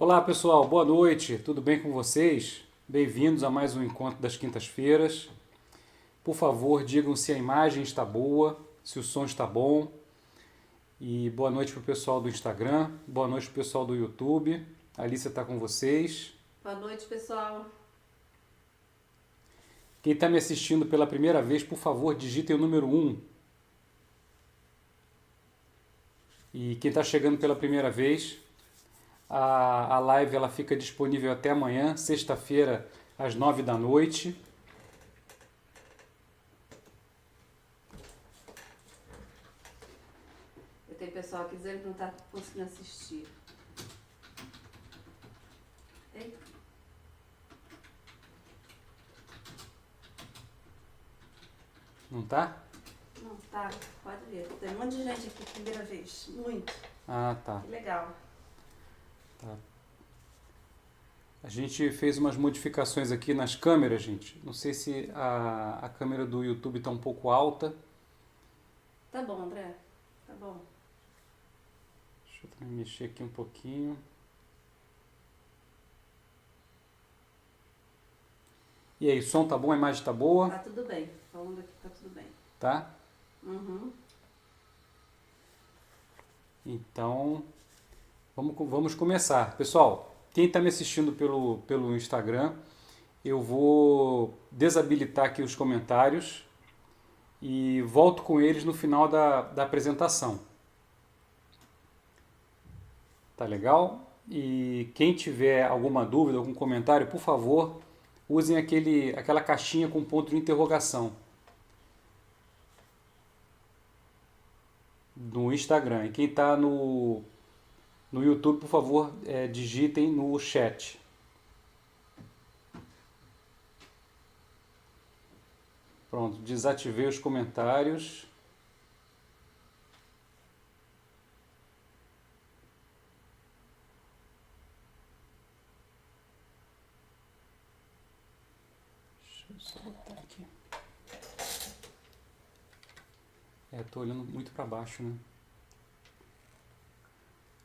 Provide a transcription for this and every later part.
Olá pessoal, boa noite, tudo bem com vocês? Bem-vindos a mais um encontro das quintas-feiras. Por favor, digam se a imagem está boa, se o som está bom. E boa noite para o pessoal do Instagram, boa noite para o pessoal do YouTube. A Alicia está com vocês. Boa noite, pessoal. Quem está me assistindo pela primeira vez, por favor, digitem o número 1. E quem está chegando pela primeira vez, a live ela fica disponível até amanhã, sexta-feira, às 9 da noite. Tem pessoal aqui dizendo que não está conseguindo assistir. Ei. Não tá? Não, tá. Pode ver. Tem um monte de gente aqui, primeira vez. Muito. Ah, tá. Que legal. Tá. A gente fez umas modificações aqui nas câmeras, gente. Não sei se a câmera do YouTube está um pouco alta. Tá bom, André. Tá bom. Deixa eu também mexer aqui um pouquinho. E aí, o som tá bom? A imagem tá boa? Tá tudo bem. Falando aqui, tá tudo bem. Tá? Uhum. Então, vamos começar. Pessoal, quem está me assistindo pelo Instagram, eu vou desabilitar aqui os comentários e volto com eles no final da apresentação. Tá legal? E quem tiver alguma dúvida, algum comentário, por favor, usem aquela caixinha com ponto de interrogação no Instagram. E quem está no YouTube, por favor, digitem no chat. Pronto, desativei os comentários. Deixa eu só botar aqui. Tô olhando muito para baixo, né?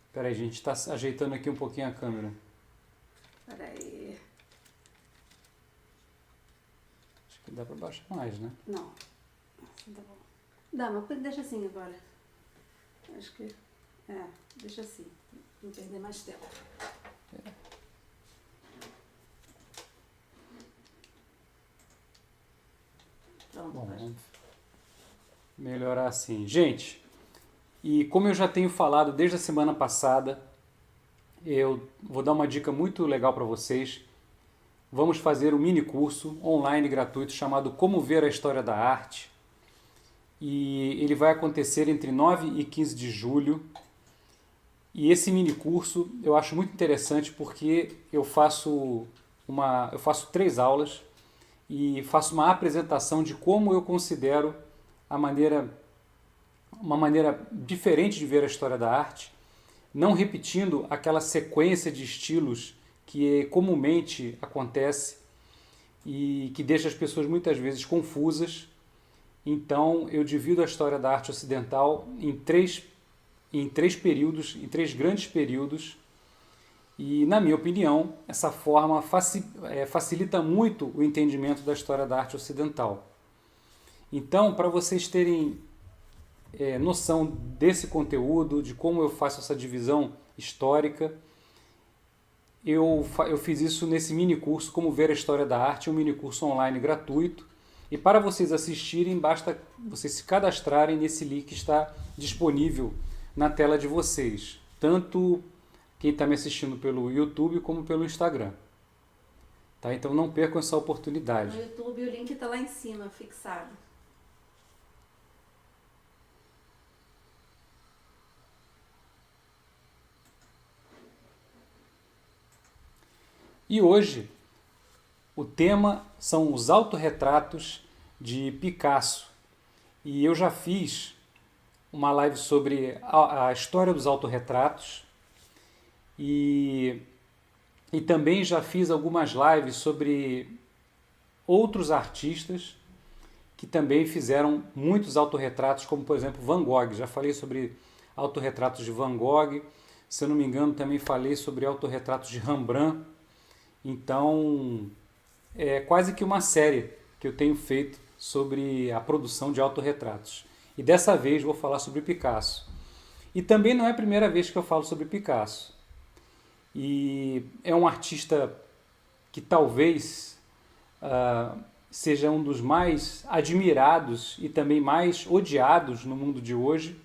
Espera aí, gente, está ajeitando aqui um pouquinho a câmera. Peraí. Acho que dá para baixar mais, né? Não. Assim tá bom. Dá, mas deixa assim agora. Acho que... deixa assim. Não perder mais tempo. Pronto. Bom, vamos melhorar assim. Gente, e como eu já tenho falado desde a semana passada, eu vou dar uma dica muito legal para vocês. Vamos fazer um mini curso online gratuito chamado Como Ver a História da Arte. E ele vai acontecer entre 9 e 15 de julho. E esse mini curso eu acho muito interessante porque eu faço 3 aulas e faço uma apresentação de como eu considero uma maneira diferente de ver a história da arte, não repetindo aquela sequência de estilos que comumente acontece e que deixa as pessoas muitas vezes confusas. Então eu divido a história da arte ocidental em três períodos, em 3 grandes períodos, e na minha opinião essa forma facilita muito o entendimento da história da arte ocidental. Então, para vocês terem noção desse conteúdo, de como eu faço essa divisão histórica, eu fiz isso nesse mini curso, Como Ver a História da Arte, um mini curso online gratuito. E para vocês assistirem, basta vocês se cadastrarem nesse link que está disponível na tela de vocês. Tanto quem está me assistindo pelo YouTube como pelo Instagram. Tá? Então não percam essa oportunidade. No YouTube o link está lá em cima, fixado. E hoje o tema são os autorretratos de Picasso. E eu já fiz uma live sobre a história dos autorretratos e também já fiz algumas lives sobre outros artistas que também fizeram muitos autorretratos, como por exemplo Van Gogh. Já falei sobre autorretratos de Van Gogh, Se eu não me engano, também falei sobre autorretratos de Rembrandt. Então, é quase que uma série que eu tenho feito sobre a produção de autorretratos. E dessa vez vou falar sobre Picasso. E também não é a primeira vez que eu falo sobre Picasso. E é um artista que talvez seja um dos mais admirados e também mais odiados no mundo de hoje.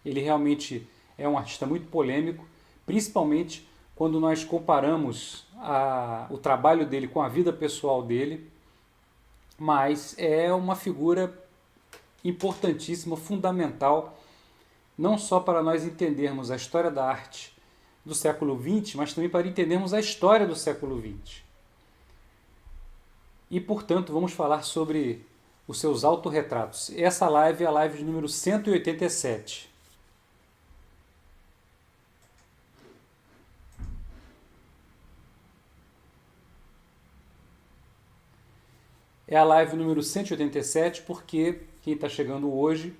Ele realmente é um artista muito polêmico, principalmente quando nós comparamos o trabalho dele com a vida pessoal dele, mas é uma figura importantíssima, fundamental, não só para nós entendermos a história da arte do século XX, mas também para entendermos a história do século XX. E, portanto, vamos falar sobre os seus autorretratos. Essa live é a live de número 187. É a live número 187 porque, quem está chegando hoje,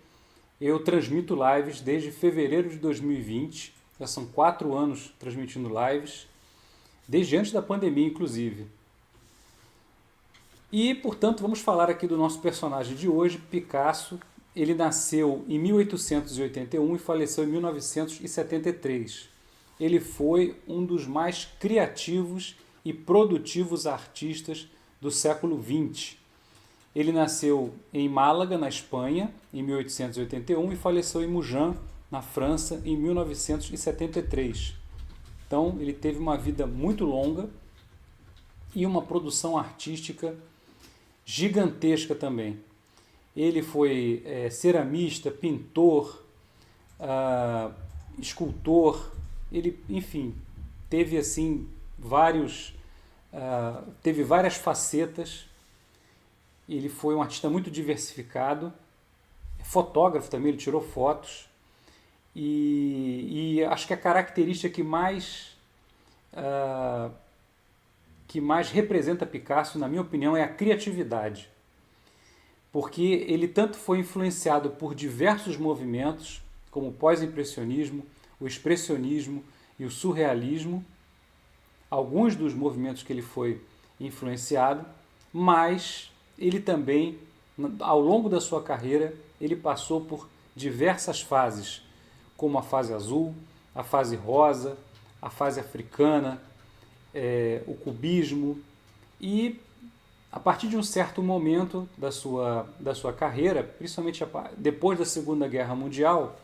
eu transmito lives desde fevereiro de 2020. Já são 4 anos transmitindo lives, desde antes da pandemia, inclusive. E, portanto, vamos falar aqui do nosso personagem de hoje, Picasso. Ele nasceu em 1881 e faleceu em 1973. Ele foi um dos mais criativos e produtivos artistas do século XX. Ele nasceu em Málaga, na Espanha, em 1881 e faleceu em Mougins, na França, em 1973. Então, ele teve uma vida muito longa e uma produção artística gigantesca também. Ele foi ceramista, pintor, escultor. Ele, enfim, teve assim teve várias facetas. Ele foi um artista muito diversificado, fotógrafo também, ele tirou fotos, e acho que a característica que mais representa Picasso, na minha opinião, é a criatividade, porque ele tanto foi influenciado por diversos movimentos, como o pós-impressionismo, o expressionismo e o surrealismo, alguns dos movimentos que ele foi influenciado, mas ele também, ao longo da sua carreira, ele passou por diversas fases, como a fase azul, a fase rosa, a fase africana, o cubismo, e a partir de um certo momento da sua carreira, principalmente depois da Segunda Guerra Mundial,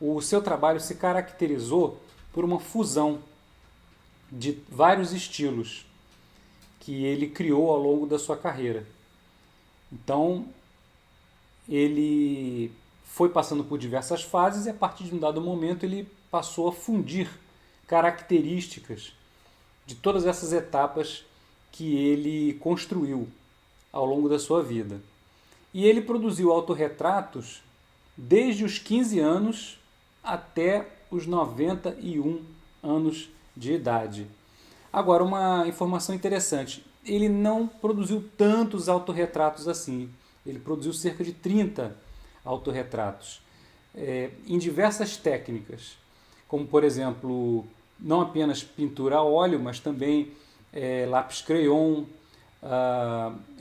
o seu trabalho se caracterizou por uma fusão de vários estilos que ele criou ao longo da sua carreira. Então, ele foi passando por diversas fases e a partir de um dado momento ele passou a fundir características de todas essas etapas que ele construiu ao longo da sua vida. E ele produziu autorretratos desde os 15 anos até os 91 anos de idade. Agora, uma informação interessante. Ele não produziu tantos autorretratos assim. Ele produziu cerca de 30 autorretratos, em diversas técnicas, como, por exemplo, não apenas pintura a óleo, mas também lápis crayon,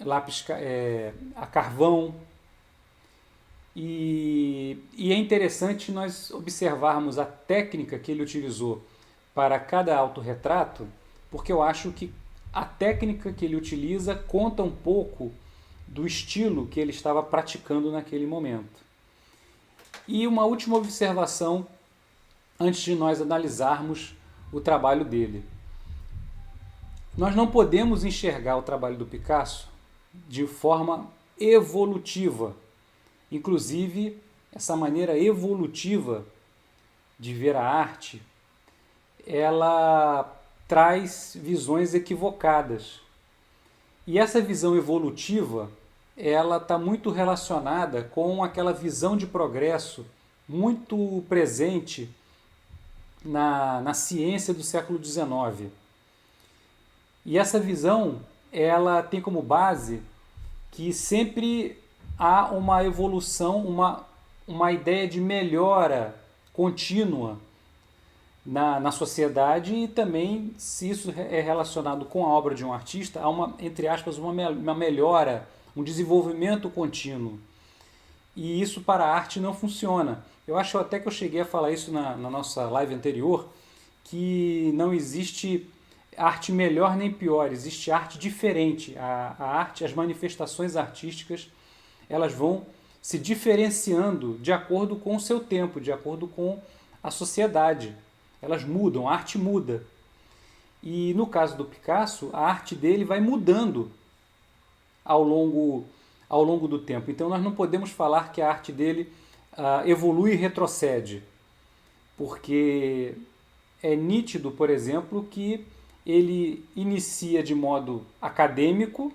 lápis a carvão. E é interessante nós observarmos a técnica que ele utilizou para cada autorretrato, porque eu acho que a técnica que ele utiliza conta um pouco do estilo que ele estava praticando naquele momento. E uma última observação antes de nós analisarmos o trabalho dele. Nós não podemos enxergar o trabalho do Picasso de forma evolutiva. Inclusive, essa maneira evolutiva de ver a arte, ela traz visões equivocadas. E essa visão evolutiva, ela está muito relacionada com aquela visão de progresso muito presente na ciência do século XIX. E essa visão, ela tem como base que sempre há uma evolução, uma ideia de melhora contínua na sociedade e também se isso é relacionado com a obra de um artista, há uma, entre aspas, uma melhora, um desenvolvimento contínuo. E isso para a arte não funciona. Eu acho até que eu cheguei a falar isso na nossa live anterior, que não existe arte melhor nem pior, existe arte diferente. A arte, as manifestações artísticas, elas vão se diferenciando de acordo com o seu tempo, de acordo com a sociedade. Elas mudam, a arte muda. E no caso do Picasso, a arte dele vai mudando ao longo do tempo. Então nós não podemos falar que a arte dele evolui e retrocede, porque é nítido, por exemplo, que ele inicia de modo acadêmico,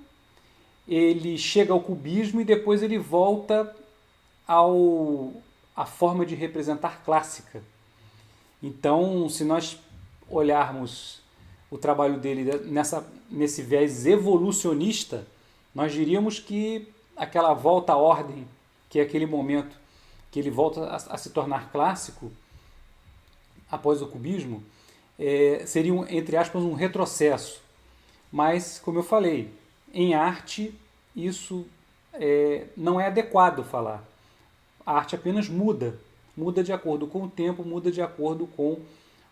ele chega ao cubismo e depois ele volta à forma de representar clássica. Então, se nós olharmos o trabalho dele nesse viés evolucionista, nós diríamos que aquela volta à ordem, que é aquele momento que ele volta a se tornar clássico, após o cubismo, seria, entre aspas, um retrocesso. Mas, como eu falei, em arte isso não é adequado falar. A arte apenas muda de acordo com o tempo, muda de acordo com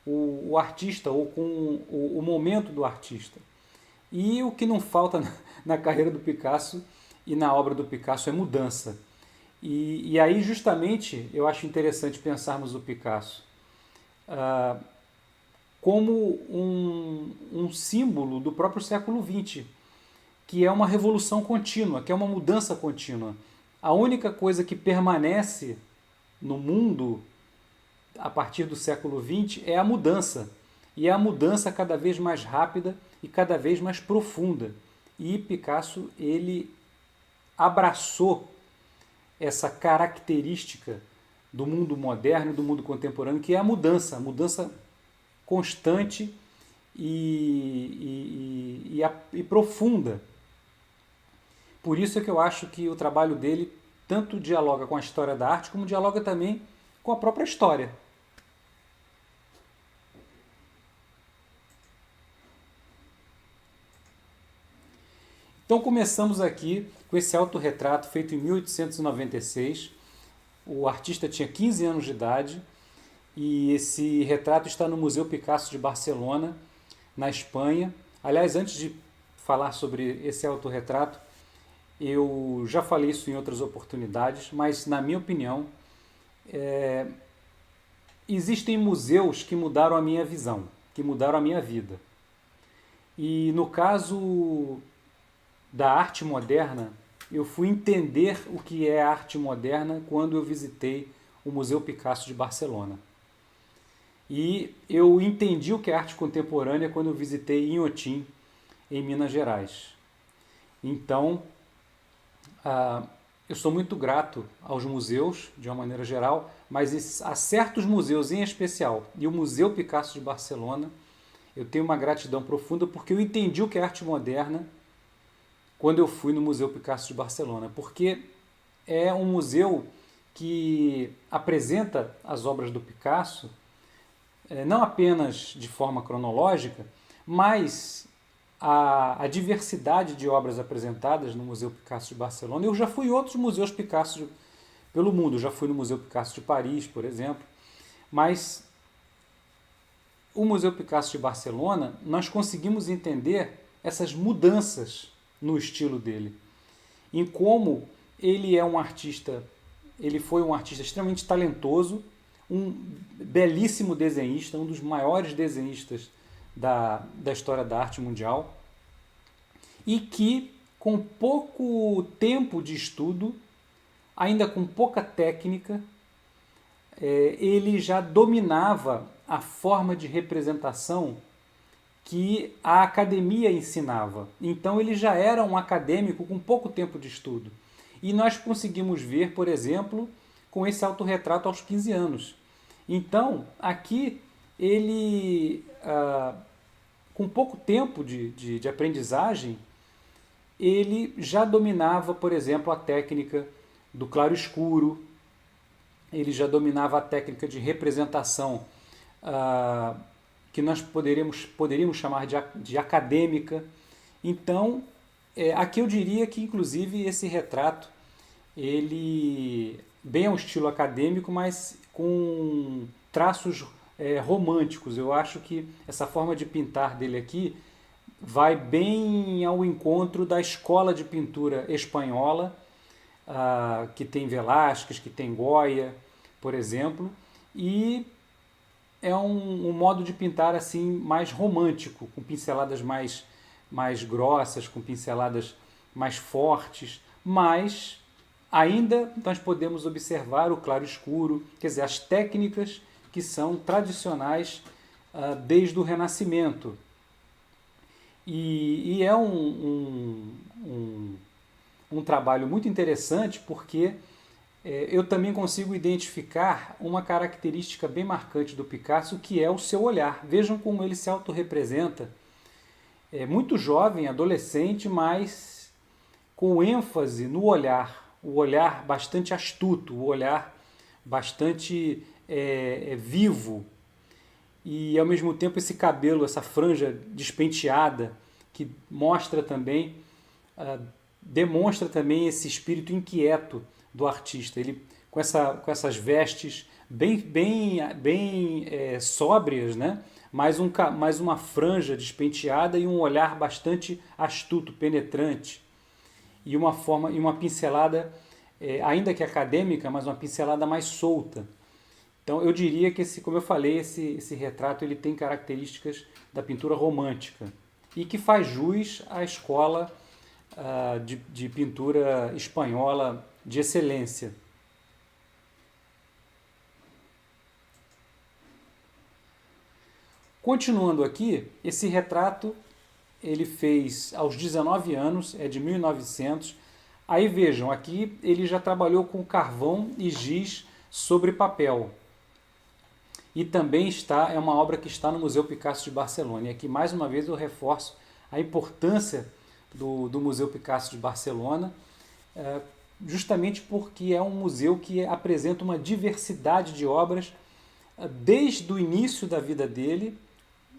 o artista ou com o momento do artista. E o que não falta na carreira do Picasso e na obra do Picasso é mudança. E aí, justamente, eu acho interessante pensarmos o Picasso como um símbolo do próprio século XX, que é uma revolução contínua, que é uma mudança contínua. A única coisa que permanece no mundo a partir do século XX é a mudança. E é a mudança cada vez mais rápida e cada vez mais profunda. E Picasso, ele abraçou essa característica do mundo moderno e do mundo contemporâneo, que é a mudança constante e profunda. Por isso é que eu acho que o trabalho dele tanto dialoga com a história da arte, como dialoga também com a própria história. Então começamos aqui com esse autorretrato feito em 1896. O artista tinha 15 anos de idade e esse retrato está no Museu Picasso de Barcelona, na Espanha. Aliás, antes de falar sobre esse autorretrato, eu já falei isso em outras oportunidades, mas na minha opinião, existem museus que mudaram a minha visão, que mudaram a minha vida. E no caso da arte moderna, eu fui entender o que é arte moderna quando eu visitei o Museu Picasso de Barcelona. E eu entendi o que é arte contemporânea quando eu visitei Inhotim, em Minas Gerais. Então, eu sou muito grato aos museus, de uma maneira geral, mas a certos museus em especial, e o Museu Picasso de Barcelona, eu tenho uma gratidão profunda porque eu entendi o que é arte moderna quando eu fui no Museu Picasso de Barcelona, porque é um museu que apresenta as obras do Picasso não apenas de forma cronológica, mas a diversidade de obras apresentadas no Museu Picasso de Barcelona. Eu já fui em outros museus Picasso pelo mundo, eu já fui no Museu Picasso de Paris, por exemplo, mas o Museu Picasso de Barcelona, nós conseguimos entender essas mudanças no estilo dele, em como ele é um artista, ele foi um artista extremamente talentoso, um belíssimo desenhista, um dos maiores desenhistas da história da arte mundial, e que com pouco tempo de estudo, ainda com pouca técnica, ele já dominava a forma de representação que a academia ensinava. Então ele já era um acadêmico com pouco tempo de estudo. E nós conseguimos ver, por exemplo, com esse autorretrato aos 15 anos. Então, aqui ele, com pouco tempo de aprendizagem, ele já dominava, por exemplo, a técnica do claro-escuro, ele já dominava a técnica de representação que nós poderíamos chamar de acadêmica. Então, aqui eu diria que, inclusive, esse retrato, ele bem é um estilo acadêmico, mas com traços românticos. Eu acho que essa forma de pintar dele aqui vai bem ao encontro da escola de pintura espanhola, que tem Velázquez, que tem Goya, por exemplo, e é um modo de pintar assim mais romântico, com pinceladas mais grossas, com pinceladas mais fortes, mas ainda nós podemos observar o claro-escuro, quer dizer, as técnicas que são tradicionais desde o Renascimento. E é um trabalho muito interessante porque eu também consigo identificar uma característica bem marcante do Picasso, que é o seu olhar. Vejam como ele se autorrepresenta. É muito jovem, adolescente, mas com ênfase no olhar. O olhar bastante astuto, o olhar bastante vivo. E ao mesmo tempo esse cabelo, essa franja despenteada, que mostra também, demonstra também esse espírito inquieto do artista. Ele com essas vestes bem sóbrias, né? mais uma franja despenteada e um olhar bastante astuto, penetrante. E uma pincelada, ainda que acadêmica, mas uma pincelada mais solta. Então eu diria que, como eu falei, esse retrato ele tem características da pintura romântica e que faz jus à escola de pintura espanhola de excelência. Continuando aqui, esse retrato ele fez aos 19 anos, é de 1900. Aí vejam, aqui ele já trabalhou com carvão e giz sobre papel. E também é uma obra que está no Museu Picasso de Barcelona. E aqui, mais uma vez, eu reforço a importância do Museu Picasso de Barcelona, justamente porque é um museu que apresenta uma diversidade de obras desde o início da vida dele,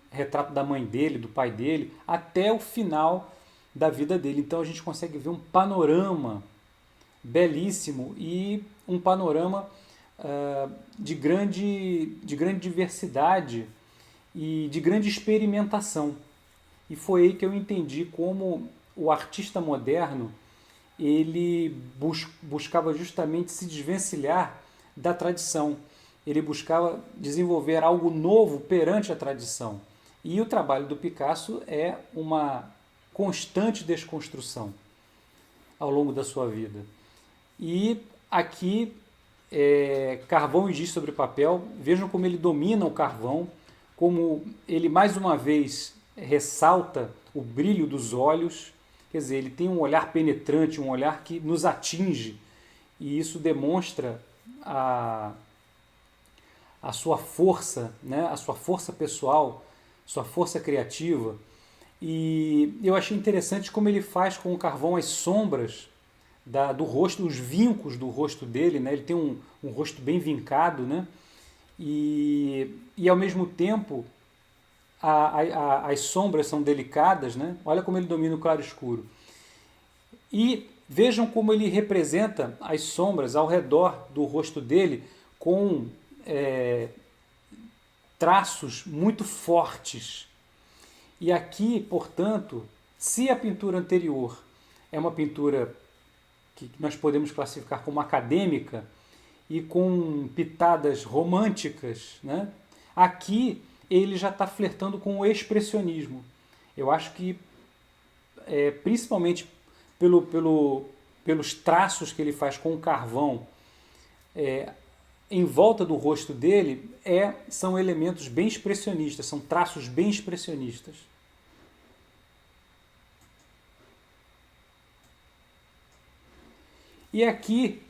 retrato da mãe dele, do pai dele, até o final da vida dele. Então a gente consegue ver um panorama belíssimo e um panorama de grande diversidade e de grande experimentação. E foi aí que eu entendi como o artista moderno ele buscava justamente se desvencilhar da tradição. Ele buscava desenvolver algo novo perante a tradição. E o trabalho do Picasso é uma constante desconstrução ao longo da sua vida. E aqui, carvão e giz sobre papel, vejam como ele domina o carvão, como ele mais uma vez ressalta o brilho dos olhos, quer dizer, ele tem um olhar penetrante, um olhar que nos atinge, e isso demonstra a sua força, né? A sua força pessoal, sua força criativa. E eu achei interessante como ele faz com o carvão as sombras do rosto, os vincos do rosto dele, né? Ele tem um rosto bem vincado, né? E ao mesmo tempo as sombras são delicadas, né? Olha como ele domina o claro-escuro. E vejam como ele representa as sombras ao redor do rosto dele com traços muito fortes. E aqui, portanto, se a pintura anterior é uma pintura que nós podemos classificar como acadêmica e com pitadas românticas, né? Aqui ele já está flertando com o expressionismo. Eu acho que, principalmente pelos traços que ele faz com o carvão em volta do rosto dele, são elementos bem expressionistas, são traços bem expressionistas. E aqui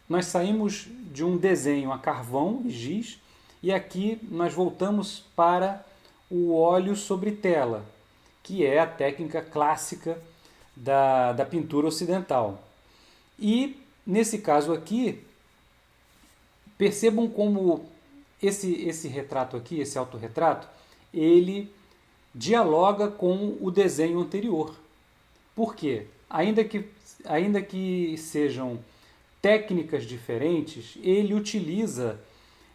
nós saímos de um desenho a carvão e giz, e aqui nós voltamos para o óleo sobre tela, que é a técnica clássica da pintura ocidental. E nesse caso aqui, percebam como esse retrato aqui, esse autorretrato, ele dialoga com o desenho anterior. Por quê? Ainda que sejam técnicas diferentes, ele utiliza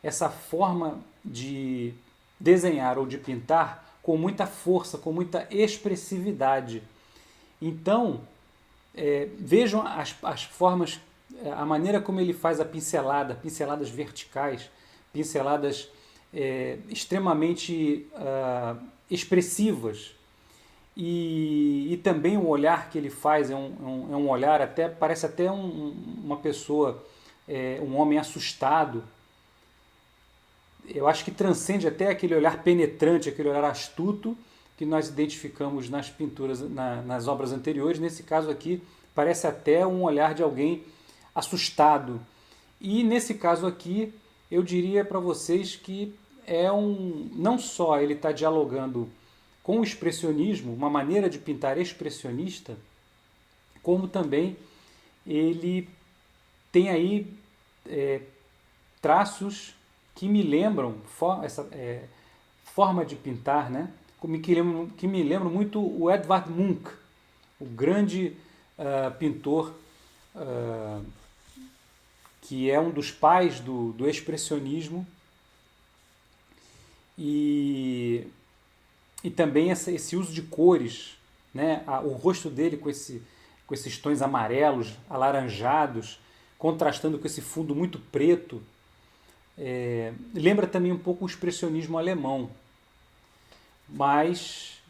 essa forma de desenhar ou de pintar com muita força, com muita expressividade. Então, vejam as formas, a maneira como ele faz a pincelada, pinceladas verticais, pinceladas extremamente expressivas. E também o olhar que ele faz é um olhar parece até uma pessoa, um homem assustado. Eu acho que transcende até aquele olhar penetrante, aquele olhar astuto que nós identificamos nas pinturas, nas obras anteriores. Nesse caso aqui, parece até um olhar de alguém assustado. E nesse caso aqui, eu diria para vocês que não só ele está dialogando com o expressionismo, uma maneira de pintar expressionista, como também ele tem aí traços que me lembram, essa forma de pintar, né? Que me lembram muito o Edvard Munch, o grande pintor que é um dos pais do expressionismo, e também esse uso de cores, né? O rosto dele com esses tons amarelos, alaranjados, contrastando com esse fundo muito preto. Lembra também um pouco o expressionismo alemão, mas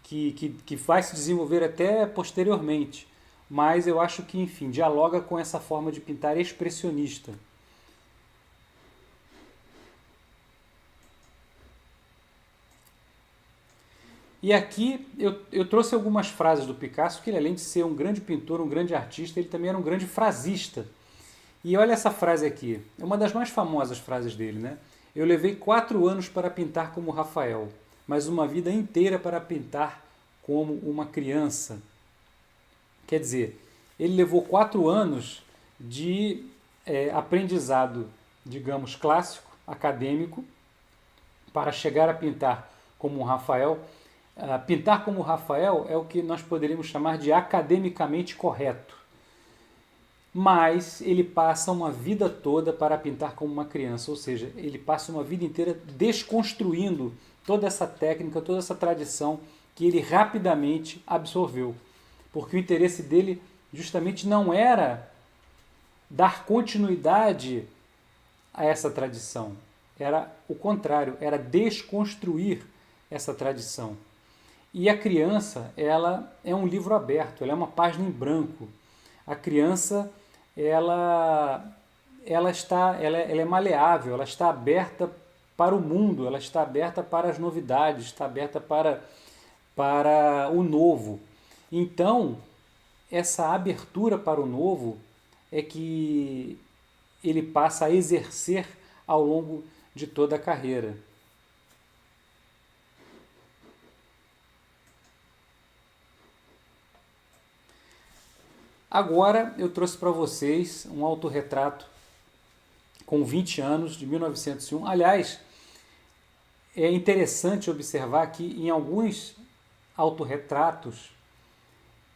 que vai se desenvolver até posteriormente. Mas eu acho que, enfim, dialoga com essa forma de pintar expressionista. E aqui eu trouxe algumas frases do Picasso, que ele, além de ser um grande pintor, um grande artista, ele também era um grande frasista. E olha essa frase aqui, é uma das mais famosas frases dele, né? Eu levei 4 anos para pintar como Rafael, mas uma vida inteira para pintar como uma criança. Quer dizer, ele levou 4 anos de aprendizado, digamos, clássico, acadêmico, para chegar a pintar como um Rafael. Pintar como Rafael é o que nós poderíamos chamar de academicamente correto. Mas ele passa uma vida toda para pintar como uma criança, ou seja, ele passa uma vida inteira desconstruindo toda essa técnica, toda essa tradição que ele rapidamente absorveu. Porque o interesse dele justamente não era dar continuidade a essa tradição, era o contrário, era desconstruir essa tradição. E a criança, ela é um livro aberto, ela é uma página em branco. A criança, ela é maleável, ela está aberta para o mundo, ela está aberta para as novidades, está aberta para o novo. Então, essa abertura para o novo é que ele passa a exercer ao longo de toda a carreira. Agora eu trouxe para vocês um autorretrato com 20 anos, de 1901. Aliás, é interessante observar que em alguns autorretratos,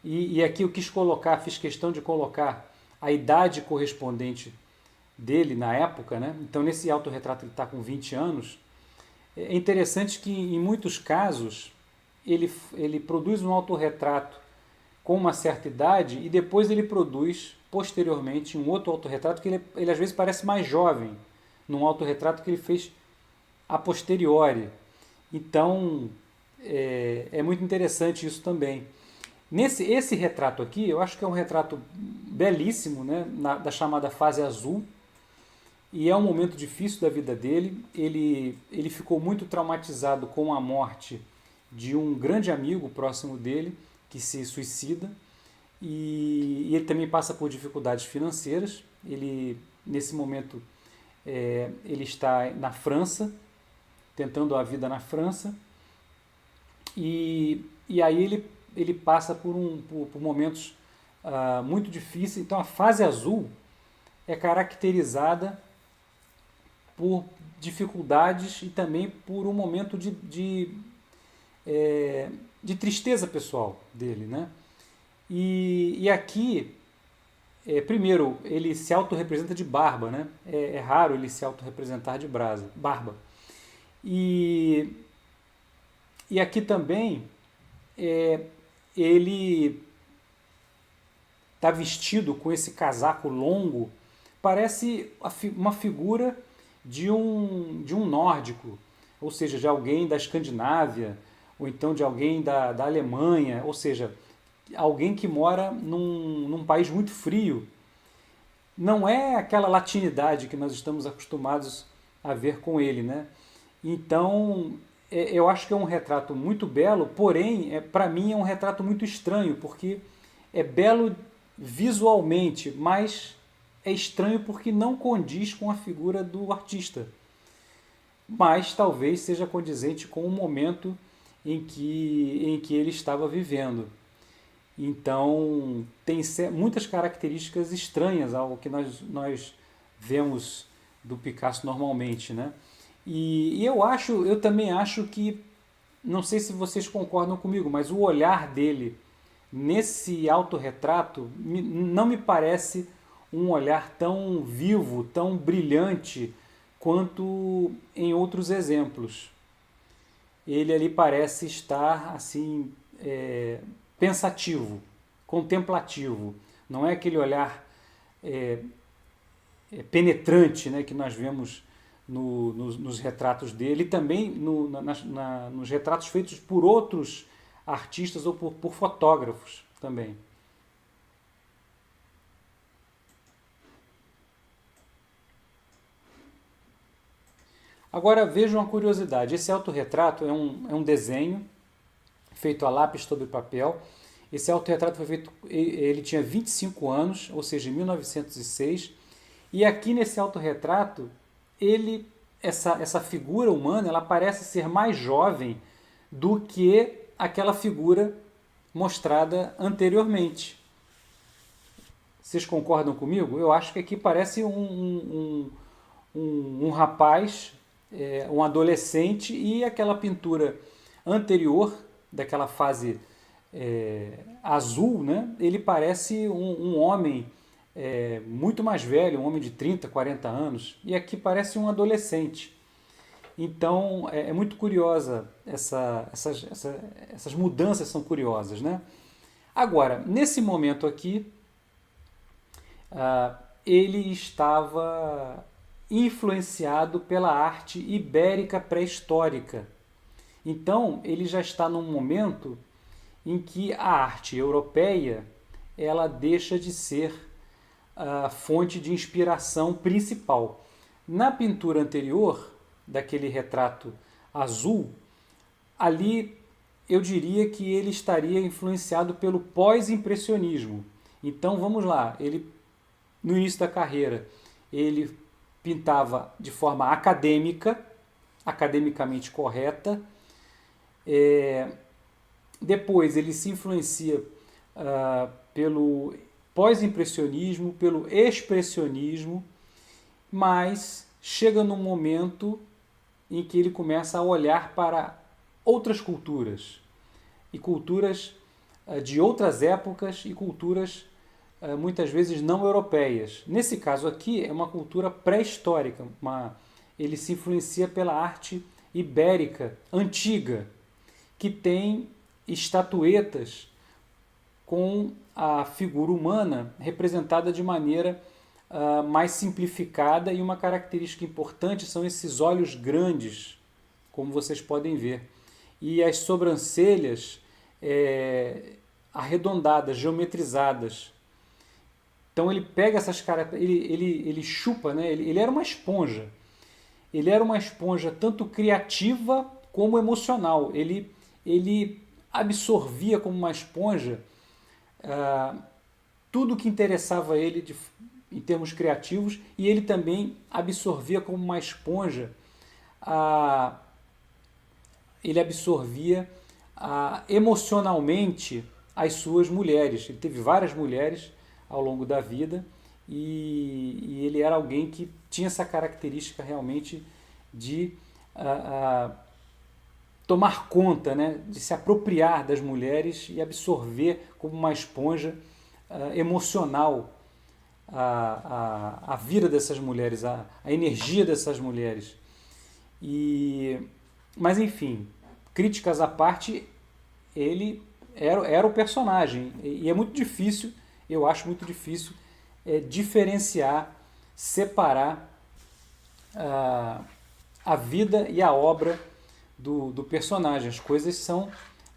e aqui eu fiz questão de colocar a idade correspondente dele na época, né? Então nesse autorretrato ele está com 20 anos. É interessante que em muitos casos ele produz um autorretrato com uma certa idade e depois ele produz posteriormente um outro autorretrato que ele às vezes parece mais jovem, num autorretrato que ele fez a posteriori. Então é muito interessante isso também. Esse retrato aqui, eu acho que é um retrato belíssimo, né, da chamada fase azul, e é um momento difícil da vida dele. Ele ficou muito traumatizado com a morte de um grande amigo próximo dele, que se suicida, e ele também passa por dificuldades financeiras. Ele, nesse momento, ele está na França, tentando a vida na França, e aí ele passa por momentos muito difíceis. Então a fase azul é caracterizada por dificuldades e também por um momento de tristeza pessoal dele, né? E aqui, primeiro, ele se autorrepresenta de barba, né? É raro ele se autorrepresentar de barba. E aqui também ele está vestido com esse casaco longo, parece uma figura de um nórdico, ou seja, de alguém da Escandinávia, ou então de alguém da Alemanha, ou seja, alguém que mora num país muito frio. Não é aquela latinidade que nós estamos acostumados a ver com ele, né? Então, eu acho que é um retrato muito belo, porém, para mim é um retrato muito estranho, porque é belo visualmente, mas é estranho porque não condiz com a figura do artista. Mas talvez seja condizente com o momento em que ele estava vivendo. Então, tem muitas características estranhas ao que nós vemos do Picasso normalmente, né? E eu também acho que, não sei se vocês concordam comigo, mas o olhar dele nesse autorretrato não me parece um olhar tão vivo, tão brilhante quanto em outros exemplos. Ele ali parece estar assim pensativo, contemplativo. Não é aquele olhar penetrante, né, que nós vemos nos retratos dele, e também nos retratos feitos por outros artistas ou por fotógrafos também. Agora veja uma curiosidade, esse autorretrato é um desenho feito a lápis sobre papel. Esse autorretrato foi feito, ele tinha 25 anos, ou seja, em 1906, e aqui nesse autorretrato, essa figura humana, ela parece ser mais jovem do que aquela figura mostrada anteriormente. Vocês concordam comigo? Eu acho que aqui parece um rapaz, um adolescente, e aquela pintura anterior, daquela fase azul, né? Ele parece um homem muito mais velho, um homem de 30, 40 anos, e aqui parece um adolescente. Então é muito curiosa, essas mudanças são curiosas, né? Agora, nesse momento aqui, ele estava influenciado pela arte ibérica pré-histórica. Então, ele já está num momento em que a arte europeia ela deixa de ser a fonte de inspiração principal. Na pintura anterior, daquele retrato azul, ali eu diria que ele estaria influenciado pelo pós-impressionismo. Então vamos lá, ele no início da carreira, ele pintava de forma acadêmica, academicamente correta. Depois ele se influencia pelo pós-impressionismo, pelo expressionismo, mas chega num momento em que ele começa a olhar para outras culturas, e culturas de outras épocas, e culturas muitas vezes não europeias. Nesse caso aqui é uma cultura pré-histórica, ele se influencia pela arte ibérica antiga, que tem estatuetas com a figura humana representada de maneira mais simplificada, e uma característica importante são esses olhos grandes, como vocês podem ver, e as sobrancelhas arredondadas, geometrizadas. Então ele pega essas características, ele chupa, né? Ele era uma esponja. Ele era uma esponja tanto criativa como emocional. Ele absorvia como uma esponja tudo que interessava ele em termos criativos, e ele também absorvia como uma esponja, ele absorvia emocionalmente as suas mulheres. Ele teve várias mulheres ao longo da vida, e ele era alguém que tinha essa característica realmente de tomar conta, né, de se apropriar das mulheres e absorver como uma esponja emocional a vida dessas mulheres, a energia dessas mulheres. Mas enfim, críticas à parte, ele era o personagem, e é muito difícil, eu acho muito difícil, diferenciar, separar a vida e a obra do personagem. As coisas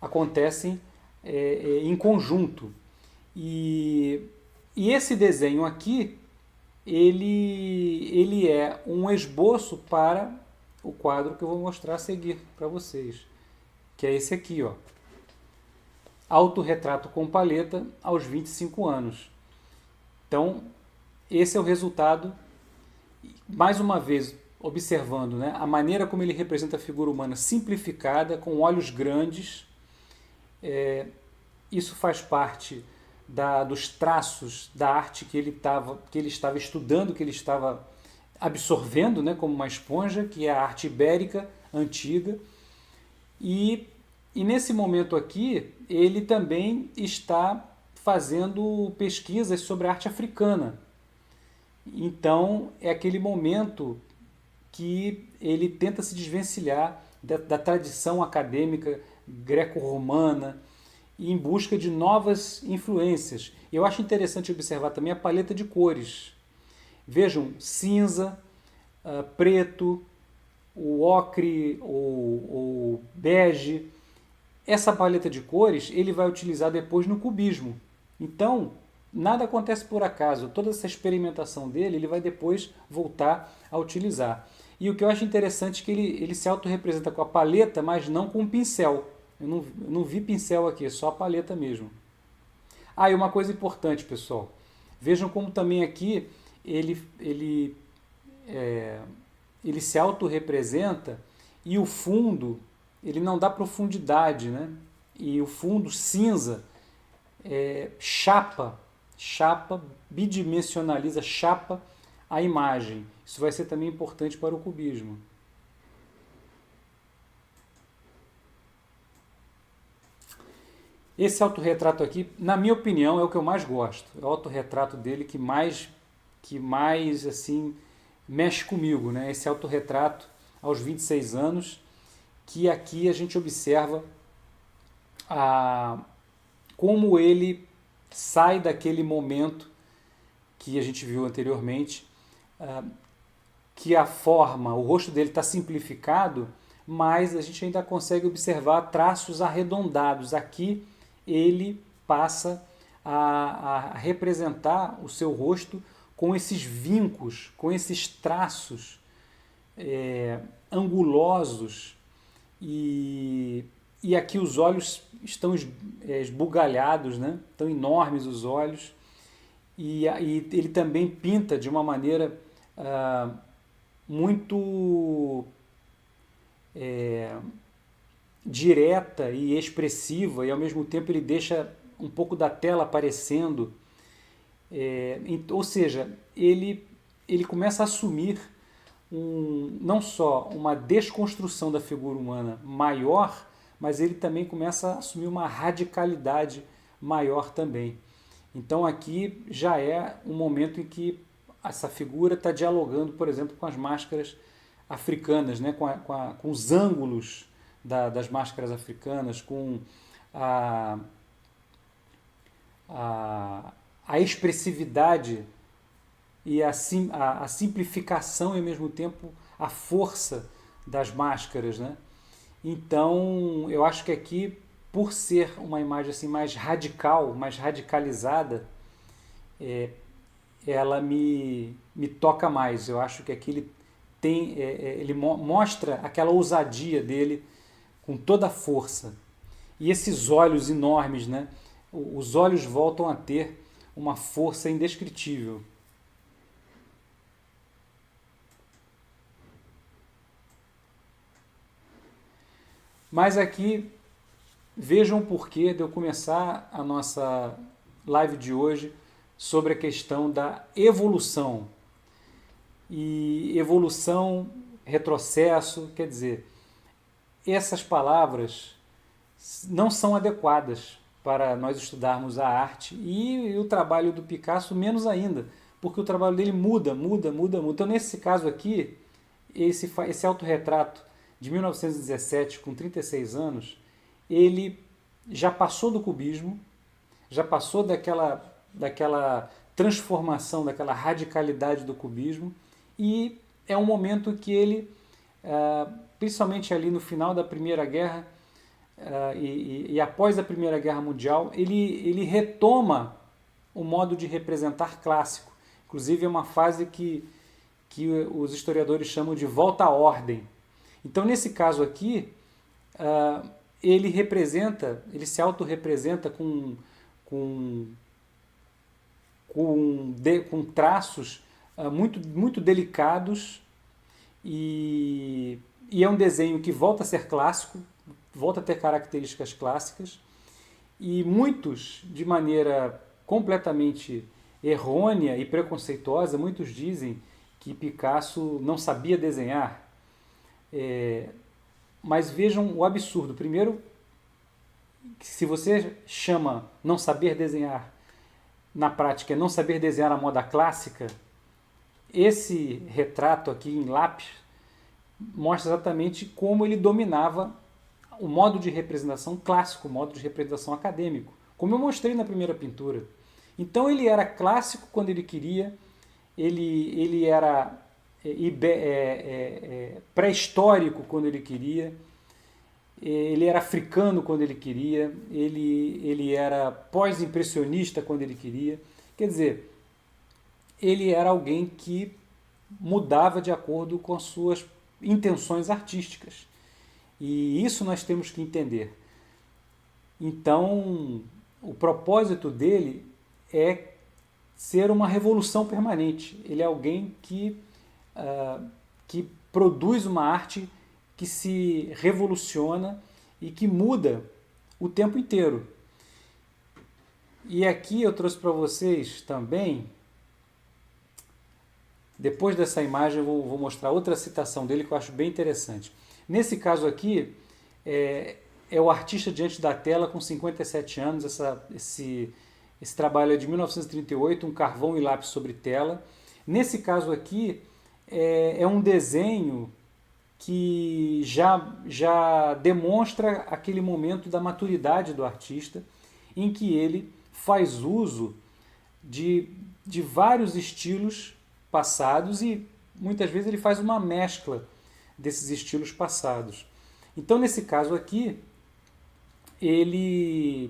acontecem em conjunto. E esse desenho aqui, ele é um esboço para o quadro que eu vou mostrar a seguir para vocês, que é esse aqui, ó. Autorretrato com paleta aos 25 anos. Então, esse é o resultado, mais uma vez, observando, né, a maneira como ele representa a figura humana simplificada, com olhos grandes. Isso faz parte dos traços da arte que ele estava estudando, que ele estava absorvendo, né, como uma esponja, que é a arte ibérica antiga. E nesse momento aqui, ele também está fazendo pesquisas sobre a arte africana. Então, é aquele momento que ele tenta se desvencilhar da tradição acadêmica greco-romana e em busca de novas influências. Eu acho interessante observar também a paleta de cores. Vejam, cinza, preto, o ocre ou bege. Essa paleta de cores ele vai utilizar depois no cubismo. Então, nada acontece por acaso. Toda essa experimentação dele, ele vai depois voltar a utilizar. E o que eu acho interessante é que ele se autorrepresenta com a paleta, mas não com o pincel. Eu não vi pincel aqui, é só a paleta mesmo. E uma coisa importante, pessoal. Vejam como também aqui ele se autorrepresenta e o fundo, ele não dá profundidade, né? E o fundo cinza chapa, bidimensionaliza, chapa a imagem. Isso vai ser também importante para o cubismo. Esse autorretrato aqui, na minha opinião, é o que eu mais gosto. É o autorretrato dele que mais assim, mexe comigo, né? Esse autorretrato aos 26 anos, que aqui a gente observa como ele sai daquele momento que a gente viu anteriormente, que a forma, o rosto dele está simplificado, mas a gente ainda consegue observar traços arredondados. Aqui ele passa a representar o seu rosto com esses vincos, com esses traços angulosos, e aqui os olhos estão esbugalhados, né? Estão enormes os olhos, e ele também pinta de uma maneira muito direta e expressiva, e ao mesmo tempo ele deixa um pouco da tela aparecendo, ou seja, ele começa a assumir não só uma desconstrução da figura humana maior, mas ele também começa a assumir uma radicalidade maior também. Então aqui já é um momento em que essa figura está dialogando, por exemplo, com as máscaras africanas, né? com os ângulos das máscaras africanas, com a expressividade e a simplificação e, ao mesmo tempo, a força das máscaras, né? Então, eu acho que aqui, por ser uma imagem assim mais radical, mais radicalizada, ela me toca mais. Eu acho que aqui ele mostra aquela ousadia dele com toda a força. E esses olhos enormes, né? Os olhos voltam a ter uma força indescritível. Mas aqui, vejam o porquê de eu começar a nossa live de hoje sobre a questão da evolução. e evolução, retrocesso, quer dizer, essas palavras não são adequadas para nós estudarmos a arte e o trabalho do Picasso menos ainda, porque o trabalho dele muda. Então, nesse caso aqui, esse autorretrato de 1917, com 36 anos, ele já passou do cubismo, já passou daquela transformação, daquela radicalidade do cubismo, e é um momento que ele, principalmente ali no final da Primeira Guerra e após a Primeira Guerra Mundial, ele retoma o modo de representar clássico. Inclusive é uma fase que os historiadores chamam de volta à ordem. Então, nesse caso aqui, ele se autorrepresenta com traços muito delicados e é um desenho que volta a ser clássico, volta a ter características clássicas, e muitos, de maneira completamente errônea e preconceituosa, muitos dizem que Picasso não sabia desenhar. Mas vejam o absurdo. Primeiro, se você chama não saber desenhar, na prática, não saber desenhar a moda clássica, esse retrato aqui em lápis mostra exatamente como ele dominava o modo de representação clássico, o modo de representação acadêmico, como eu mostrei na primeira pintura. Então ele era clássico quando ele queria, ele era pré-histórico quando ele queria, ele era africano quando ele queria, ele era pós-impressionista quando ele queria. Quer dizer, ele era alguém que mudava de acordo com as suas intenções artísticas. E isso nós temos que entender. Então, o propósito dele é ser uma revolução permanente. Ele é alguém que produz uma arte que se revoluciona e que muda o tempo inteiro. E aqui eu trouxe para vocês também, depois dessa imagem eu vou mostrar outra citação dele que eu acho bem interessante. Nesse caso aqui, é o artista diante da tela com 57 anos, esse trabalho é de 1938, um carvão e lápis sobre tela. Nesse caso aqui, é um desenho que já demonstra aquele momento da maturidade do artista, em que ele faz uso de vários estilos passados e muitas vezes ele faz uma mescla desses estilos passados. Então, nesse caso aqui, ele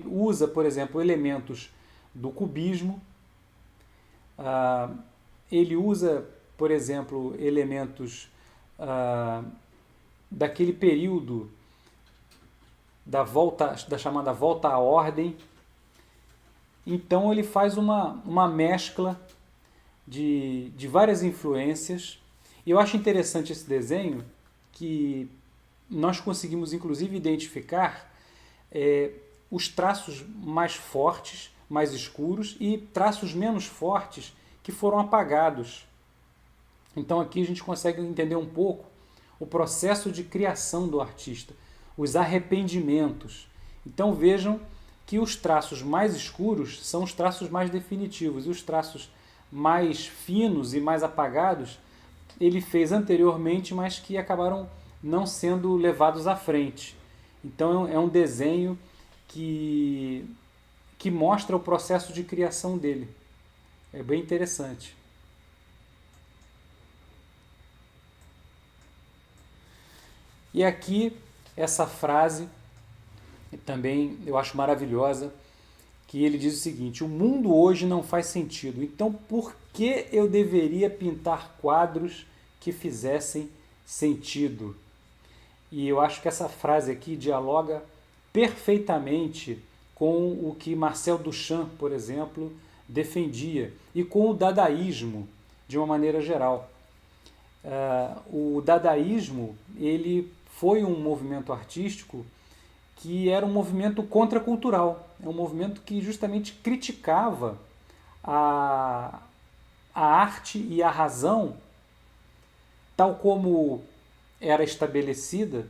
usa, por exemplo, elementos do cubismo, ele usa, por exemplo, elementos daquele período da chamada volta à ordem. Então ele faz uma mescla de várias influências. E eu acho interessante esse desenho, que nós conseguimos inclusive identificar os traços mais fortes, mais escuros, e traços menos fortes que foram apagados. Então aqui a gente consegue entender um pouco o processo de criação do artista, os arrependimentos. Então vejam que os traços mais escuros são os traços mais definitivos, e os traços mais finos e mais apagados ele fez anteriormente, mas que acabaram não sendo levados à frente. Então é um desenho que mostra o processo de criação dele. É bem interessante. E aqui, essa frase, também eu acho maravilhosa, que ele diz o seguinte: o mundo hoje não faz sentido, então por que eu deveria pintar quadros que fizessem sentido? E eu acho que essa frase aqui dialoga perfeitamente com o que Marcel Duchamp, por exemplo, defendia, e com o dadaísmo, de uma maneira geral. O dadaísmo, ele foi um movimento artístico que era um movimento contracultural, é um movimento que justamente criticava a a arte e a razão, tal como era estabelecida,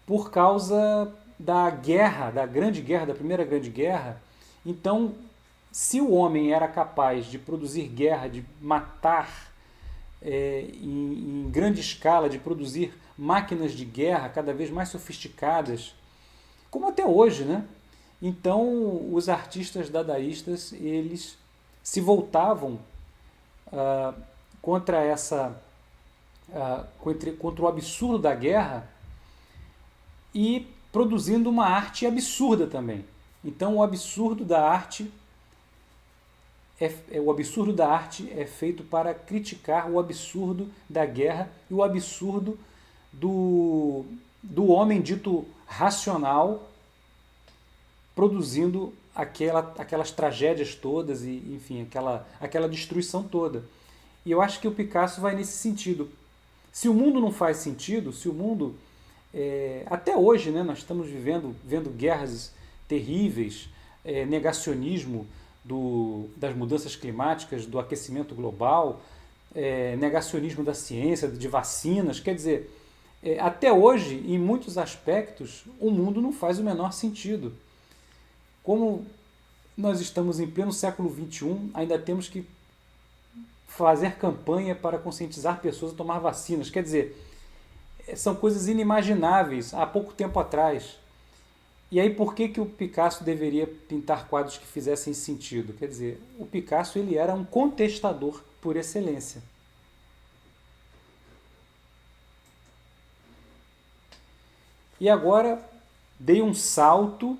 por causa da guerra, da Grande Guerra, da Primeira Grande Guerra. Então, se o homem era capaz de produzir guerra, de matar em grande escala, de produzir máquinas de guerra cada vez mais sofisticadas, como até hoje, né? Então, os artistas dadaístas, eles se voltavam contra contra o absurdo da guerra e produzindo uma arte absurda também. Então, o absurdo da arte é feito para criticar o absurdo da guerra e o absurdo do homem dito racional, produzindo aquelas tragédias todas e, enfim, aquela destruição toda. E eu acho que o Picasso vai nesse sentido. Se o mundo não faz sentido, se o mundo... até hoje, né, nós estamos vendo guerras terríveis, negacionismo das mudanças climáticas, do aquecimento global, negacionismo da ciência, de vacinas. Quer dizer, até hoje, em muitos aspectos, o mundo não faz o menor sentido. Como nós estamos em pleno século XXI, ainda temos que fazer campanha para conscientizar pessoas a tomar vacinas. Quer dizer, são coisas inimagináveis há pouco tempo atrás. E aí por que o Picasso deveria pintar quadros que fizessem sentido? Quer dizer, o Picasso ele era um contestador por excelência. E agora dei um salto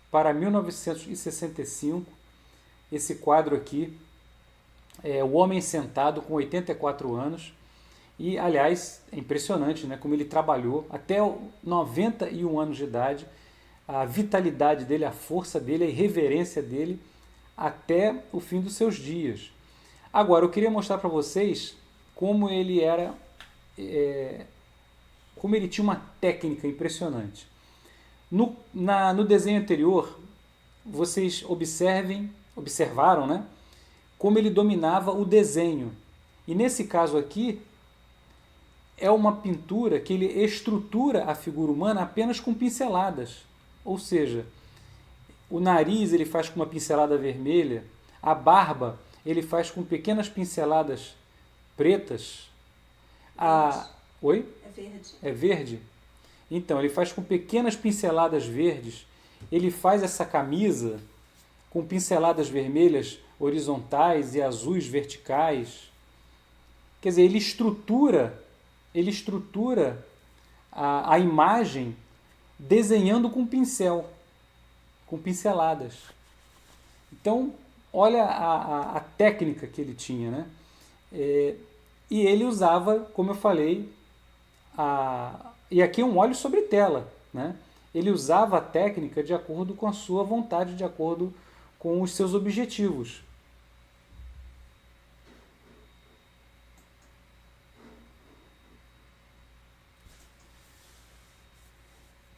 para 1965, esse quadro aqui, O Homem Sentado, com 84 anos, e, aliás, é impressionante, né, como ele trabalhou até 91 anos de idade, a vitalidade dele, a força dele, a irreverência dele, até o fim dos seus dias. Agora, eu queria mostrar para vocês como ele era, como ele tinha uma técnica impressionante. No desenho anterior, vocês observaram, né, como ele dominava o desenho. E nesse caso aqui, é uma pintura que ele estrutura a figura humana apenas com pinceladas. Ou seja, o nariz ele faz com uma pincelada vermelha, a barba ele faz com pequenas pinceladas pretas. Oi? É verde. É verde? Então, ele faz com pequenas pinceladas verdes, ele faz essa camisa com pinceladas vermelhas horizontais e azuis verticais. Quer dizer, ele estrutura a imagem desenhando com pincel, com pinceladas. Então, olha a técnica que ele tinha, né? E ele usava, como eu falei, e aqui é um óleo sobre tela, né? Ele usava a técnica de acordo com a sua vontade, de acordo com os seus objetivos.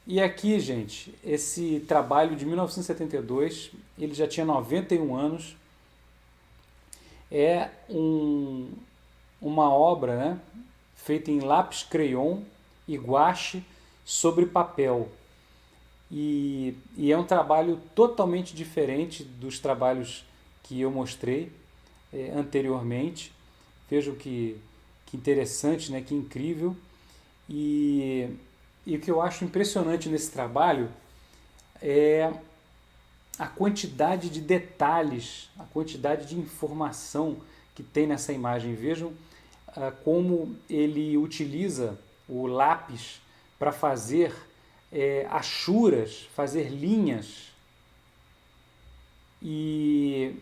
E aqui, gente, esse trabalho de 1972, ele já tinha 91 anos, é uma obra, né, feita em lápis crayon e guache sobre papel. E é um trabalho totalmente diferente dos trabalhos que eu mostrei anteriormente. Vejam que interessante, né, que incrível. E o que eu acho impressionante nesse trabalho é a quantidade de detalhes, a quantidade de informação que tem nessa imagem. Vejam como ele utiliza o lápis para fazer achuras, fazer linhas. E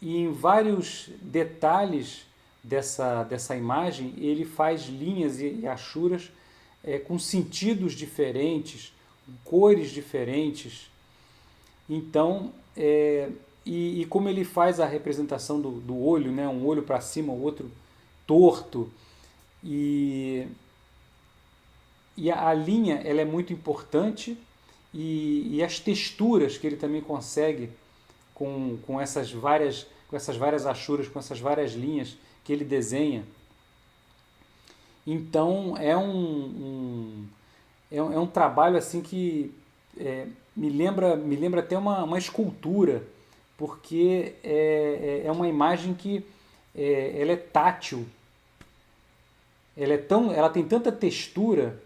em vários detalhes dessa imagem, ele faz linhas e achuras com sentidos diferentes, cores diferentes. Então, e como ele faz a representação do olho, né? Um olho para cima, o outro torto. E a linha ela é muito importante e as texturas que ele também consegue com com essas várias achuras, com essas várias linhas que ele desenha. Então é um trabalho assim que me lembra até uma escultura, porque é uma imagem que ela é tátil, ela tem tanta textura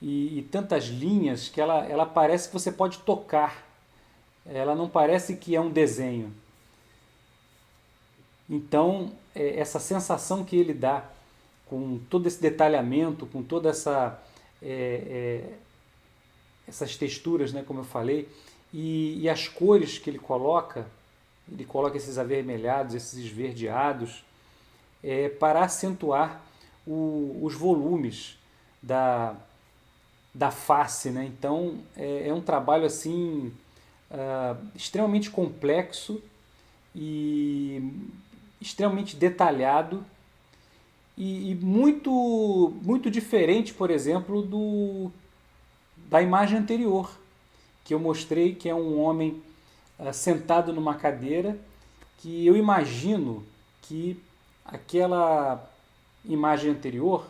e tantas linhas que ela parece que você pode tocar, ela não parece que é um desenho. Então essa sensação que ele dá com todo esse detalhamento, com toda essas texturas, né, como eu falei, e as cores que ele coloca esses avermelhados, esses esverdeados, para acentuar os volumes da face, né? Então é um trabalho assim extremamente complexo e extremamente detalhado e muito, muito diferente, por exemplo, da imagem anterior, que eu mostrei, que é um homem sentado numa cadeira, que eu imagino que aquela imagem anterior,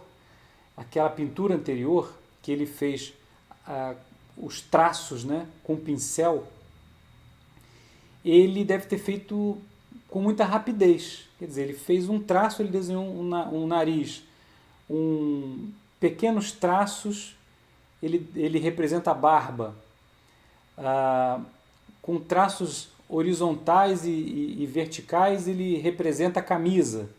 aquela pintura anterior, que ele fez os traços, né, com pincel, ele deve ter feito com muita rapidez. Quer dizer, ele fez um traço, ele desenhou um nariz, pequenos traços, ele representa a barba, com traços horizontais e verticais, ele representa a camisa,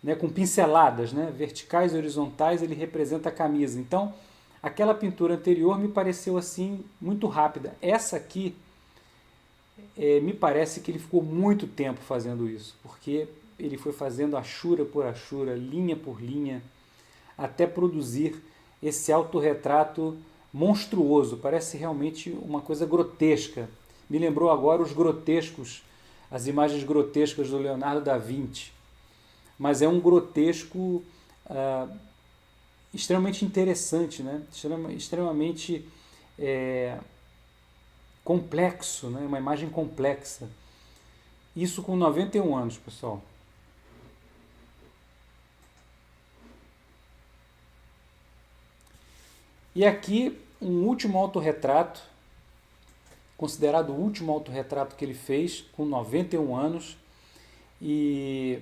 né, com pinceladas, né, verticais e horizontais, ele representa a camisa. Então, aquela pintura anterior me pareceu assim muito rápida. Essa aqui, me parece que ele ficou muito tempo fazendo isso, porque ele foi fazendo achura por achura, linha por linha, até produzir esse autorretrato monstruoso. Parece realmente uma coisa grotesca. Me lembrou agora os grotescos, as imagens grotescas do Leonardo da Vinci. Mas é um grotesco extremamente interessante, né? Extremamente complexo, né? Uma imagem complexa. Isso com 91 anos, pessoal. E aqui um último autorretrato, considerado o último autorretrato que ele fez, com 91 anos, e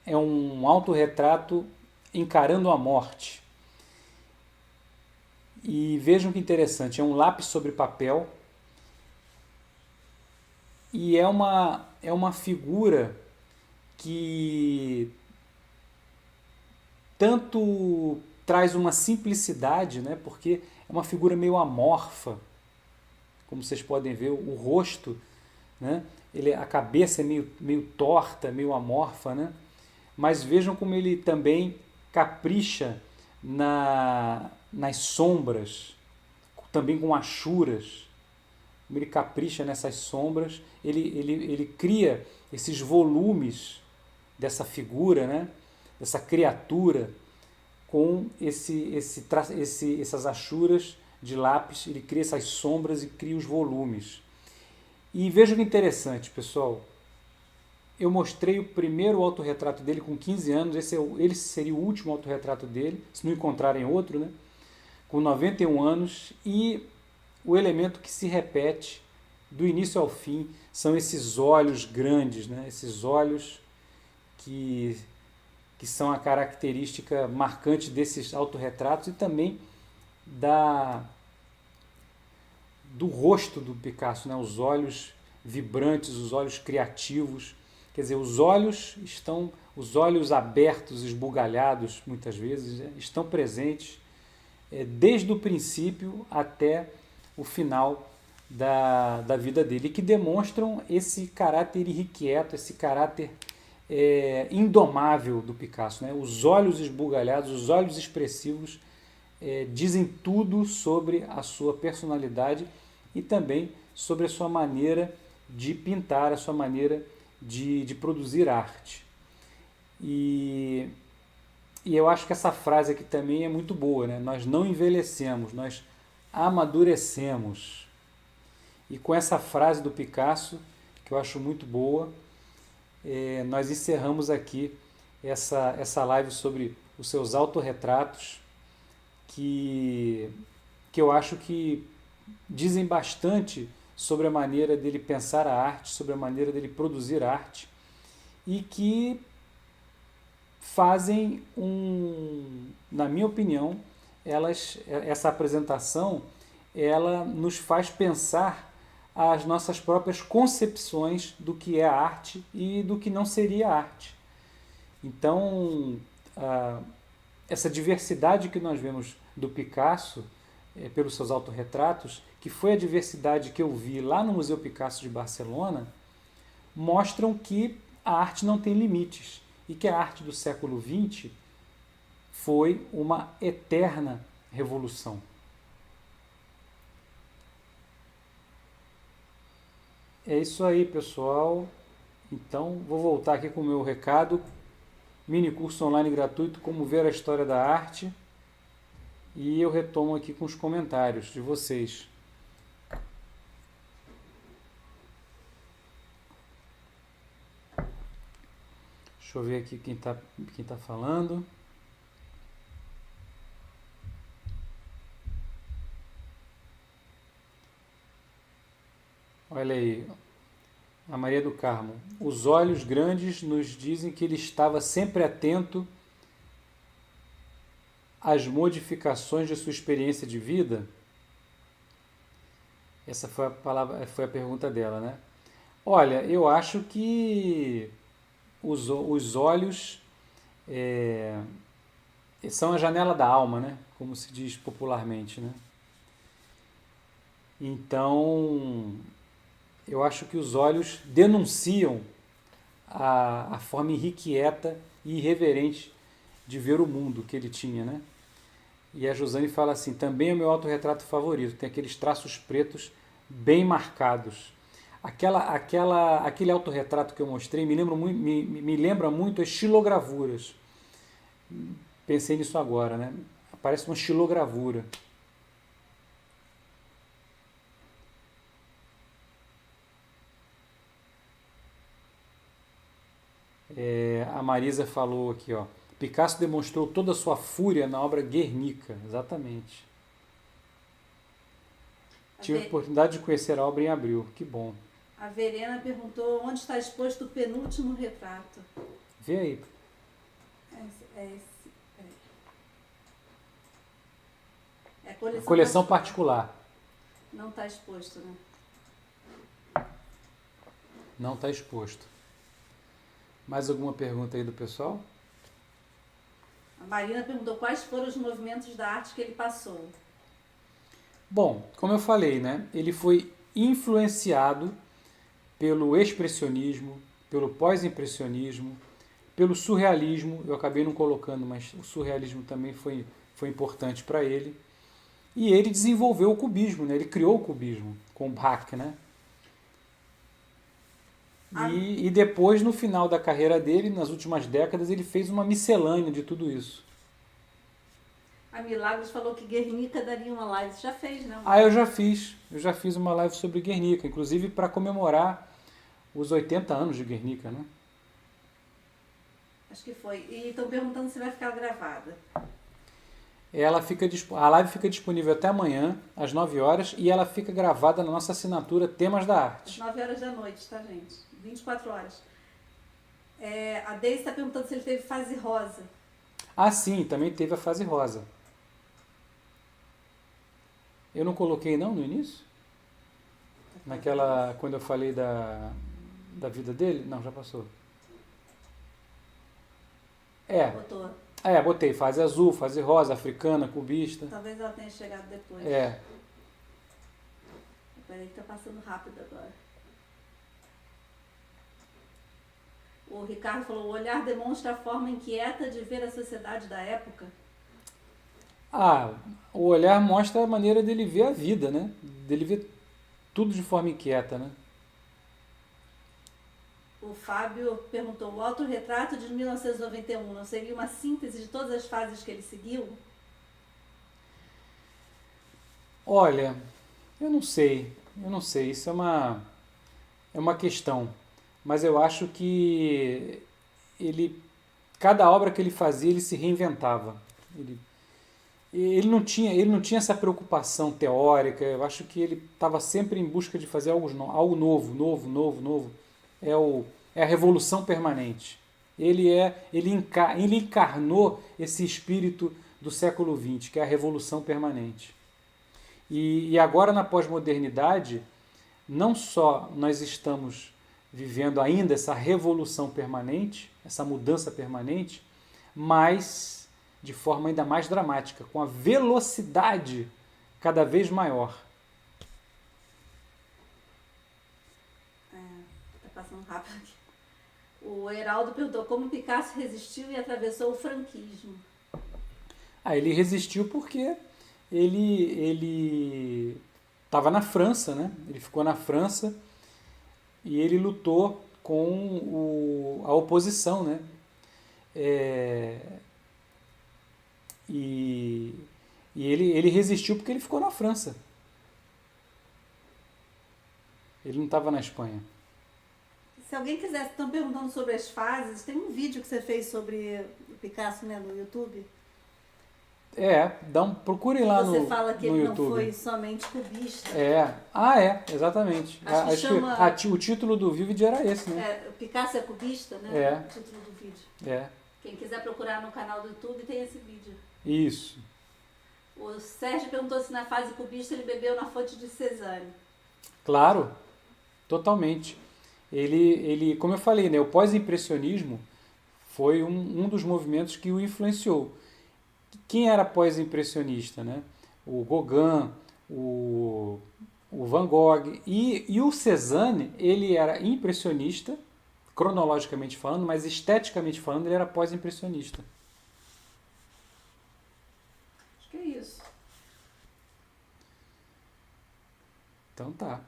é um autorretrato encarando a morte. E vejam que interessante, é um lápis sobre papel, e é uma figura que tanto traz uma simplicidade, né, porque é uma figura meio amorfa, como vocês podem ver, o rosto, né, a cabeça é meio torta, meio amorfa, né, mas vejam como ele também capricha nas sombras, também com achuras, como ele capricha nessas sombras, ele cria esses volumes dessa figura, né, dessa criatura, com essas achuras de lápis, ele cria essas sombras e cria os volumes. E vejam que interessante, pessoal, eu mostrei o primeiro autorretrato dele com 15 anos, ele seria o último autorretrato dele, se não encontrarem outro, né? Com 91 anos, e o elemento que se repete do início ao fim são esses olhos grandes, né? Esses olhos que são a característica marcante desses autorretratos e também do rosto do Picasso, né? Os olhos vibrantes, os olhos criativos. Quer dizer, os olhos abertos, esbugalhados, muitas vezes, né, estão presentes desde o princípio até o final da vida dele, que demonstram esse caráter irrequieto, esse caráter indomável do Picasso, né? Os olhos esbugalhados, os olhos expressivos dizem tudo sobre a sua personalidade e também sobre a sua maneira de pintar, a sua maneira de produzir arte. E eu acho que essa frase aqui também é muito boa, né? Nós não envelhecemos, nós amadurecemos. E com essa frase do Picasso, que eu acho muito boa, nós encerramos aqui essa live sobre os seus autorretratos, que eu acho que dizem bastante sobre a maneira dele pensar a arte, sobre a maneira dele produzir arte, e que fazem na minha opinião, essa apresentação, ela nos faz pensar as nossas próprias concepções do que é arte e do que não seria arte. Então, essa diversidade que nós vemos do Picasso, pelos seus autorretratos, que foi a diversidade que eu vi lá no Museu Picasso de Barcelona, mostram que a arte não tem limites e que a arte do século XX foi uma eterna revolução. É isso aí, pessoal. Então, vou voltar aqui com o meu recado. Mini curso online gratuito, Como Ver a História da Arte. E eu retomo aqui com os comentários de vocês. Deixa eu ver aqui quem tá falando. Olha aí, a Maria do Carmo. Os olhos grandes nos dizem que ele estava sempre atento às modificações de sua experiência de vida. Essa foi a pergunta dela, né? Olha, eu acho que os olhos são a janela da alma, né? Como se diz popularmente, né? Então, eu acho que os olhos denunciam a forma irrequieta e irreverente de ver o mundo que ele tinha, né? E a Josane fala assim, também é o meu autorretrato favorito, tem aqueles traços pretos bem marcados. Aquele autorretrato que eu mostrei me lembra muito as estilogravuras. Pensei nisso agora, né? Parece uma estilogravura. A Marisa falou aqui, ó. Picasso demonstrou toda a sua fúria na obra Guernica. Exatamente. Tive a oportunidade de conhecer a obra em abril. Que bom. A Verena perguntou onde está exposto o penúltimo retrato. Vê aí. É coleção particular. Não está exposto, né? Não está exposto. Mais alguma pergunta aí do pessoal? A Marina perguntou quais foram os movimentos da arte que ele passou. Bom, como eu falei, né? Ele foi influenciado pelo expressionismo, pelo pós-impressionismo, pelo surrealismo. Eu acabei não colocando, mas o surrealismo também foi importante para ele. E ele desenvolveu o cubismo, né? Ele criou o cubismo com o Braque, né? E depois, no final da carreira dele, nas últimas décadas, ele fez uma miscelânea de tudo isso. A Milagros falou que Guernica daria uma live. Você já fez, né? Eu já fiz. Eu já fiz uma live sobre Guernica, inclusive para comemorar os 80 anos de Guernica, né? Acho que foi. E estão perguntando se vai ficar gravada. A live fica disponível até amanhã, às 9 horas, e ela fica gravada na nossa assinatura Temas da Arte. Às 9 horas da noite, tá, gente? 24 horas. A Deise está perguntando se ele teve fase rosa. Sim, também teve a fase rosa. Eu não coloquei não no início? Quando eu falei da vida dele? Não, já passou. Botou. Botei fase azul, fase rosa, africana, cubista. Talvez ela tenha chegado depois. Peraí que tá passando rápido agora. O Ricardo falou, o olhar demonstra a forma inquieta de ver a sociedade da época. O olhar mostra a maneira dele ver a vida, né? Dele ver tudo de forma inquieta, né? O Fábio perguntou, o autorretrato de 1991 não seria uma síntese de todas as fases que ele seguiu? Olha, eu não sei, isso é uma questão. mas eu acho que cada obra que ele fazia, ele se reinventava. Ele não tinha essa preocupação teórica. Eu acho que ele estava sempre em busca de fazer algo novo, novo, novo, novo. É a revolução permanente. Ele encarnou esse espírito do século XX, que é a revolução permanente. E agora, na pós-modernidade, não só nós estamos vivendo ainda essa revolução permanente, essa mudança permanente, mas de forma ainda mais dramática, com a velocidade cada vez maior. Tá passando rápido aqui. O Heraldo perguntou como Picasso resistiu e atravessou o franquismo. Ele resistiu porque ele estava na França, né? Ele ficou na França e ele lutou com a oposição, né? E ele resistiu porque ele ficou na França. Ele não estava na Espanha. Se alguém quiser, estão perguntando sobre as fases, tem um vídeo que você fez sobre o Picasso, né, no YouTube. Procurem lá no YouTube. Você fala que ele não foi somente cubista. Exatamente. O título do vídeo era esse, né? O Picasso é cubista, né? O título do vídeo. Quem quiser procurar no canal do YouTube tem esse vídeo. Isso. O Sérgio perguntou se na fase cubista ele bebeu na fonte de Cézanne. Claro, totalmente. Ele, como eu falei, né, o pós-impressionismo foi um dos movimentos que o influenciou. Quem era pós-impressionista, né? O Gauguin, o Van Gogh e o Cézanne, ele era impressionista, cronologicamente falando, mas esteticamente falando, ele era pós-impressionista. Acho que é isso. Então tá.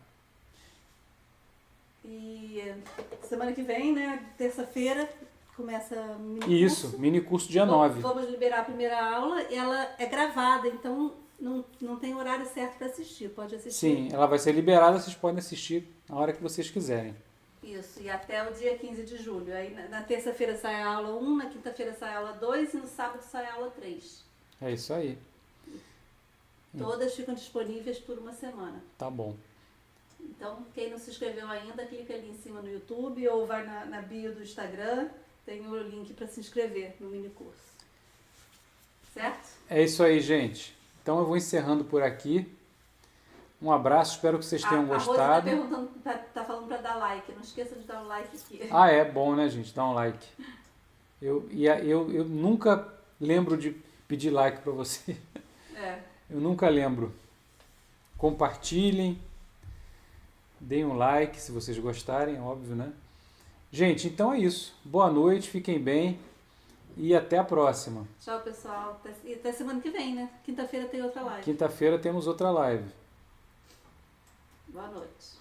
E semana que vem, né, terça-feira, começa o minicurso. Isso, minicurso dia 9. Vamos liberar a primeira aula. Ela é gravada, então não tem horário certo para assistir. Pode assistir. Sim, ela vai ser liberada, vocês podem assistir na hora que vocês quiserem. Isso, e até o dia 15 de julho. Aí na terça-feira sai a aula 1, na quinta-feira sai a aula 2 e no sábado sai a aula 3. É isso aí. Todas ficam disponíveis por uma semana. Tá bom. Então, quem não se inscreveu ainda, clica ali em cima no YouTube ou vai na bio do Instagram, tem o link para se inscrever no minicurso. Certo? É isso aí, gente. Então eu vou encerrando por aqui. Um abraço, espero que vocês tenham gostado. A Rosa tá perguntando, tá falando para dar like. Não esqueça de dar um like aqui. É bom, né, gente? Dá um like. Eu nunca lembro de pedir like para você. Eu nunca lembro. Compartilhem. Deem um like se vocês gostarem, óbvio, né? Gente, então é isso. Boa noite, fiquem bem e até a próxima. Tchau, pessoal. Até semana que vem, né? Quinta-feira tem outra live. Quinta-feira temos outra live. Boa noite.